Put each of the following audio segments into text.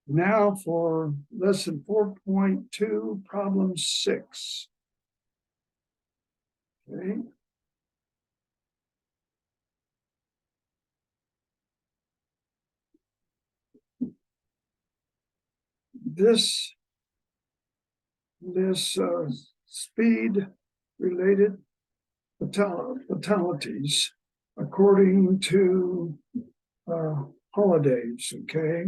Now for lesson 4.2, problem 6. Okay. This speed related fatalities according to holidays. Okay.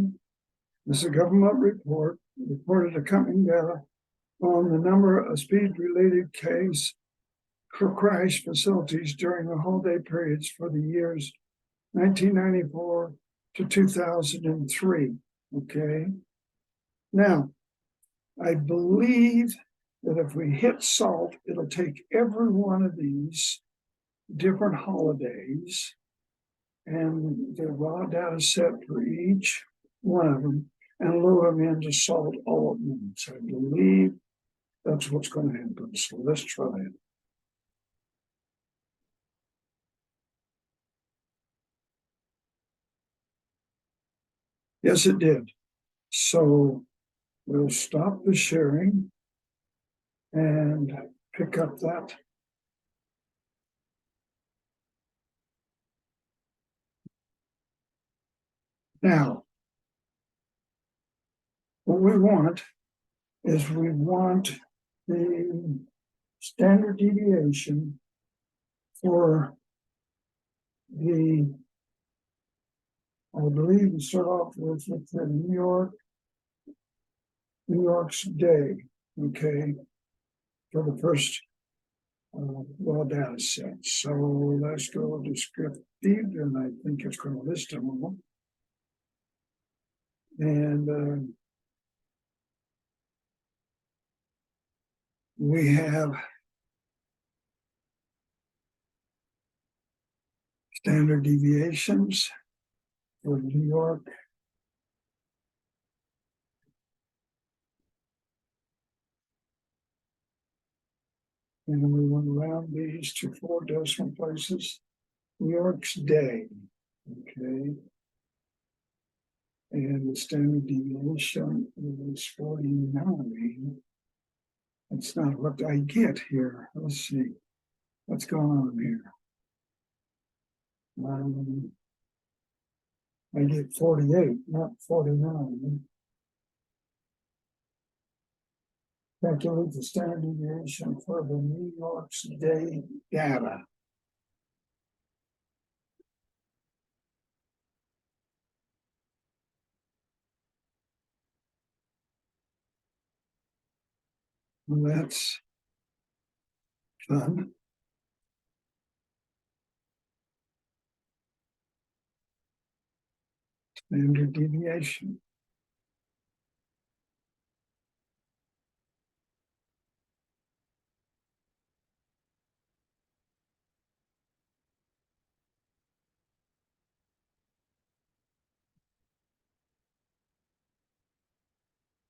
This is a government report reported accompanying data on the number of speed-related case crash facilities during the holiday periods for the years 1994 to 2003. Okay. Now, I believe that if we hit salt, it'll take every one of these different holidays and the raw data set for each one of them and load them into salt all at once. I believe that's what's going to happen. So let's try it. Yes, it did. So we'll stop the sharing and pick up that. Now, what we want is we want the standard deviation for the, I believe we start off with the New York's day, okay, for the first raw data set. So let's go descriptive, and I think it's going to list them all. And we have standard deviations for New York. And we went around these to 4 decimal places. New York's day, okay. And the standard deviation is 49. That's not what I get here. Let's see what's going on here. I get 48, not 49. Calculate the standard deviation for the New York's day data. Well, that's fun. Standard deviation.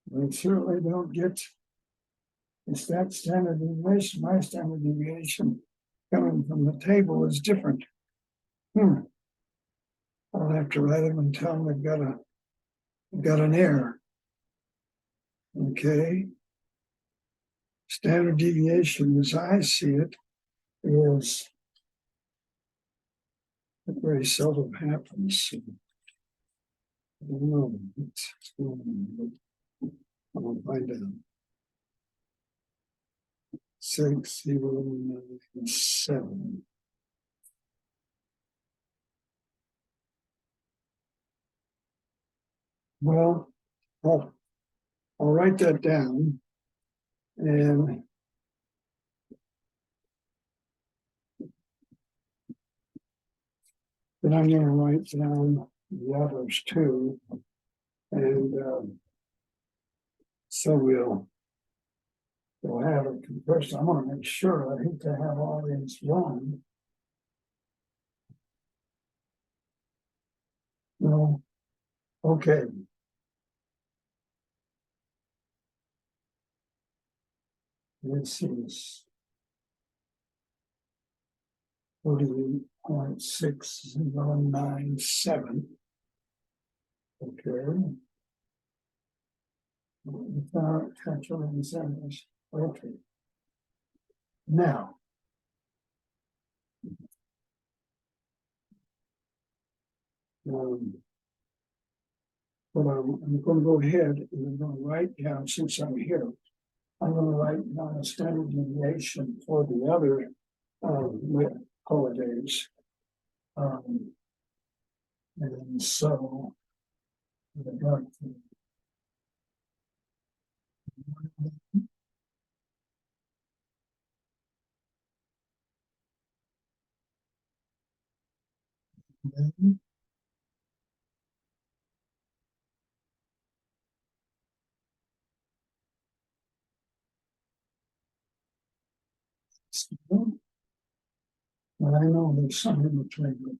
I certainly don't get, it's that standard deviation. My standard deviation coming from the table is different. I'll have to write them and tell them they've got an error. Okay. Standard deviation, as I see it, is it very seldom happens. I don't know. I'll find out. 6, 0, 9, 7. Well, I'll write that down, and then I'm going to write down the others too, and so we'll have a comparison. I'm going to make sure I hate to have all these wrong. No, okay. This is 48.6097. Okay. without cultural incentives. Okay. Now, but I'm going to go ahead and I'm going to write down, since I'm here, I'm going to write down a standard deviation for the other holidays. And so the dark and I know there's some in between, but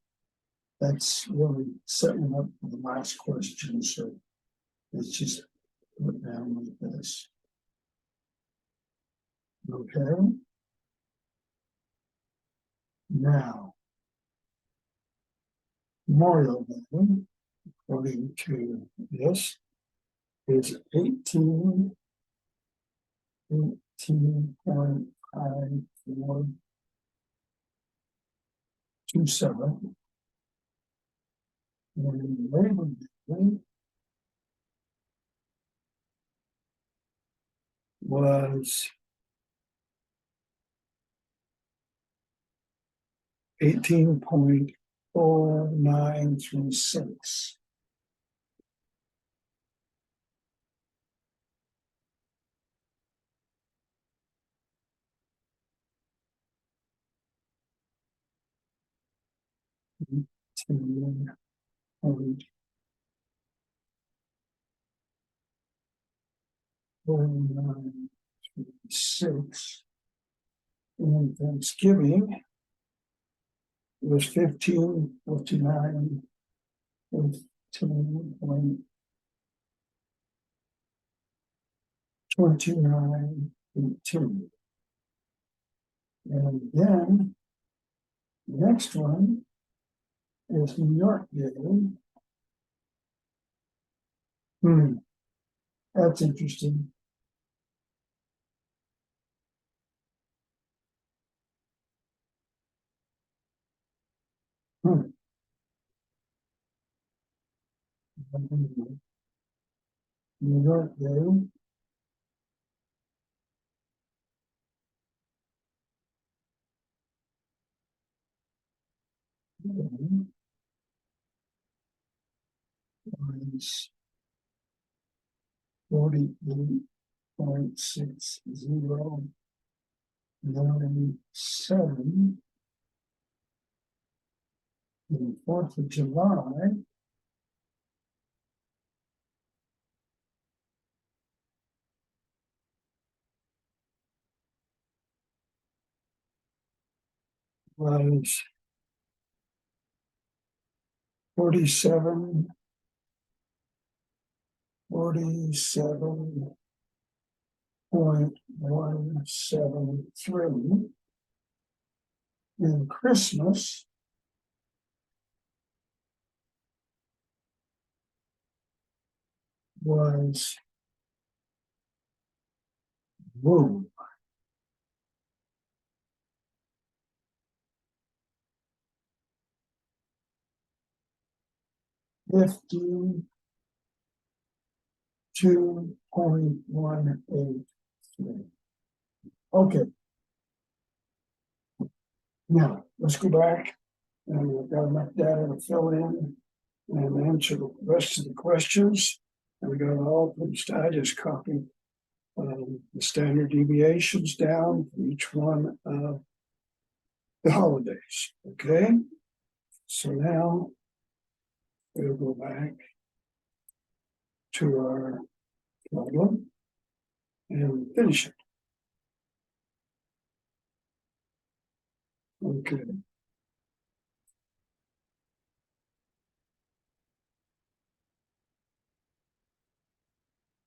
that's really setting up for the last question. So let's just put down like this. Okay. Now, Memorial Day, according to this, is 18.5427. And Labor Day was 18.4936. Point 4936. And Thanksgiving was 1559. 15.2918. And then the next one is New York Day. That's interesting. New York Day was 48.6097. And 4th of July was 47.173. And Christmas was 52.183. Okay. Now let's go back, and we've got enough data to fill in and answer the rest of the questions. And we got all produced. I just copied the standard deviations down for each one of the holidays. Okay. So now we'll go back to our problem and finish it. Okay.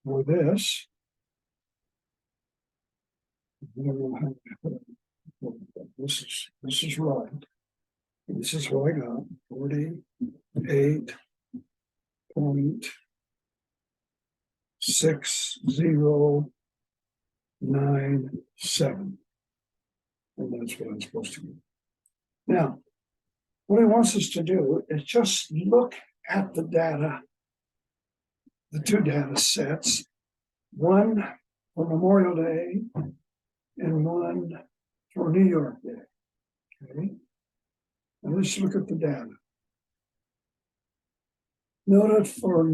For this, this is right. This is what I got. 48.4936. 6097. And that's what I'm supposed to do. Now, what he wants us to do is just look at the data, the two data sets, one for Memorial Day and one for New York Day. Okay. Now let's look at the data. Note for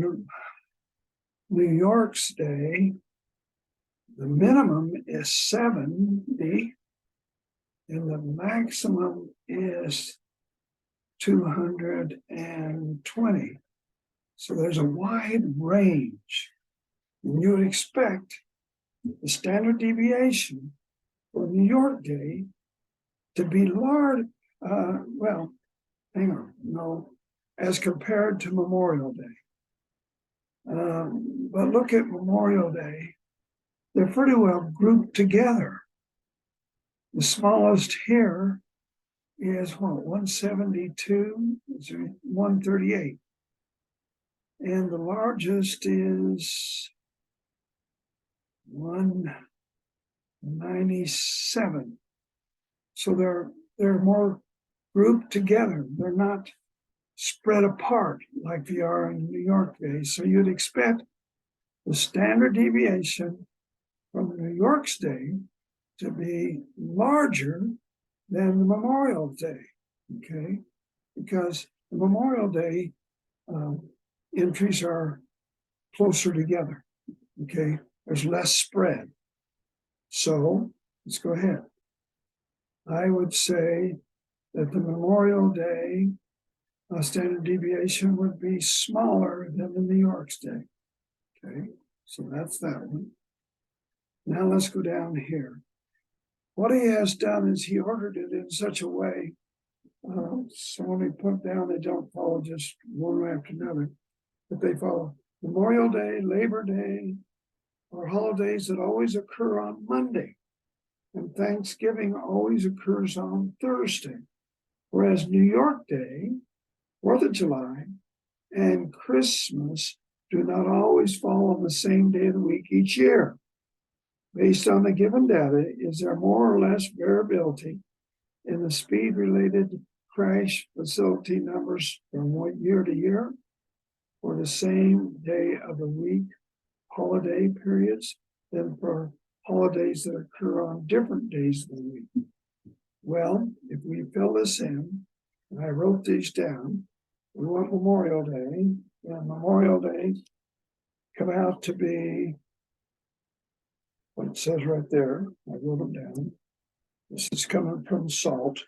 New York's day, the minimum is 70 and the maximum is 220. So there's a wide range. And you would expect the standard deviation for New York Day to be large, well, hang on, no, as compared to Memorial Day. But look at Memorial Day, they're pretty well grouped together. The smallest here is what, 172, 138. And the largest is 197. So they're more grouped together. They're not spread apart like they are in New York Day. So you'd expect the standard deviation from New York's day to be larger than the Memorial Day, okay? Because the Memorial Day entries are closer together, okay? There's less spread. So let's go ahead. I would say that the Memorial Day standard deviation would be smaller than the New York's day. Okay, so that's that one. Now let's go down here. What he has done is he ordered it in such a way, so when we put down, they don't follow just one after another, but they follow Memorial Day, Labor Day, are holidays that always occur on Monday, and Thanksgiving always occurs on Thursday, whereas New York Day, 4th of July, and Christmas do not always fall on the same day of the week each year. Based on the given data, is there more or less variability in the speed-related crash facility numbers from one year to year for the same day of the week holiday periods than for holidays that occur on different days of the week? Well, if we fill this in, and I wrote these down, we want Memorial Day, and Memorial Day come out to be what it says right there. I wrote them down. This is coming from SALT,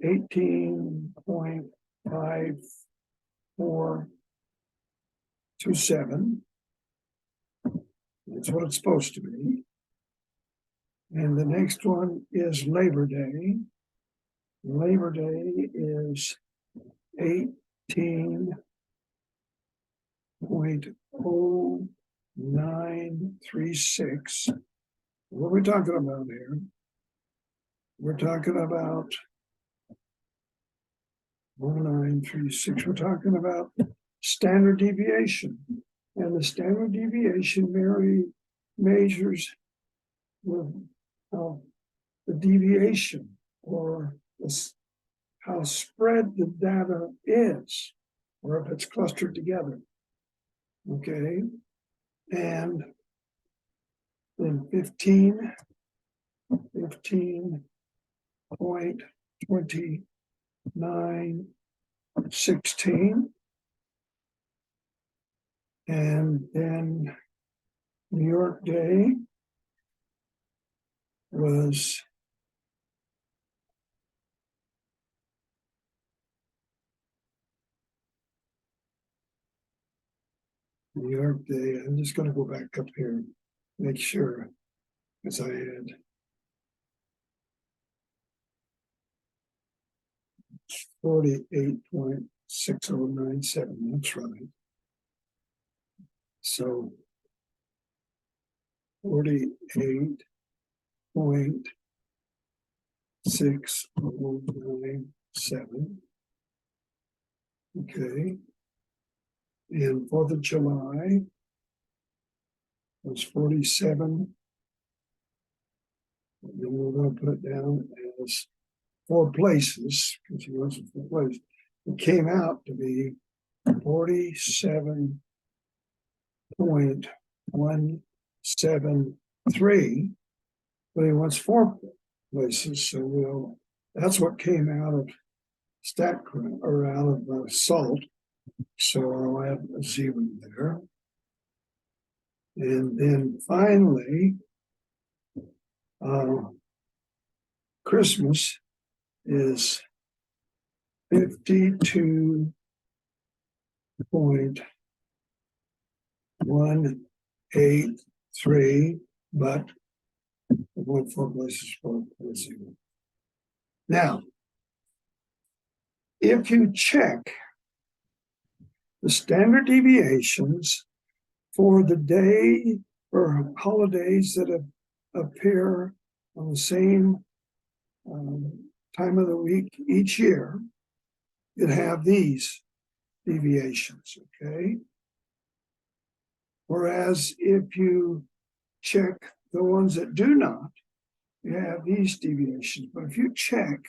18.5427. That's what it's supposed to be. And the next one is Labor Day. Labor Day is 18.0936. What are we talking about here? We're talking about 0936. We're talking about standard deviation. And the standard deviation measures the deviation or how spread the data is, or if it's clustered together. Okay. And then 15.2916. And then New York Day was New York Day. I'm just going to go back up here and make sure, as I had 48.6097. That's right. So 48.6097. Okay. And 4th of July was 47. And then we're going to put it down as 4 places, because he wants it 4 places. It came out to be 47.173, but he wants 4 places. So that's what came out of or out of salt. So I'll add a 0 there. And then finally, Christmas is 52.183, but I went 4 places for 0. Now, if you check the standard deviations for the day or holidays that appear on the same time of the week each year, you'd have these deviations, okay? Whereas if you check the ones that do not, you have these deviations. But if you check,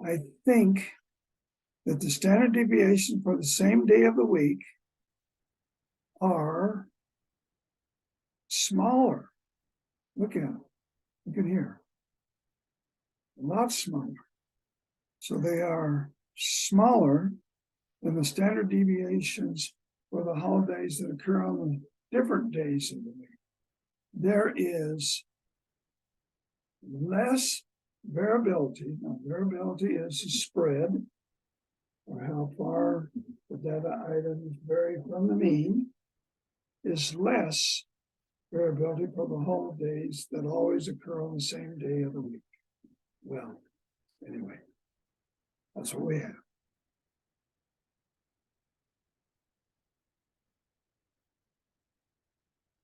I think that the standard deviation for the same day of the week are smaller. Look at them. Look at here. A lot smaller. So they are smaller than the standard deviations for the holidays that occur on the different days of the week. There is less variability. Now, variability is a spread, or how far the data items vary from the mean, is less variability for the holidays that always occur on the same day of the week. Well, anyway, that's what we have.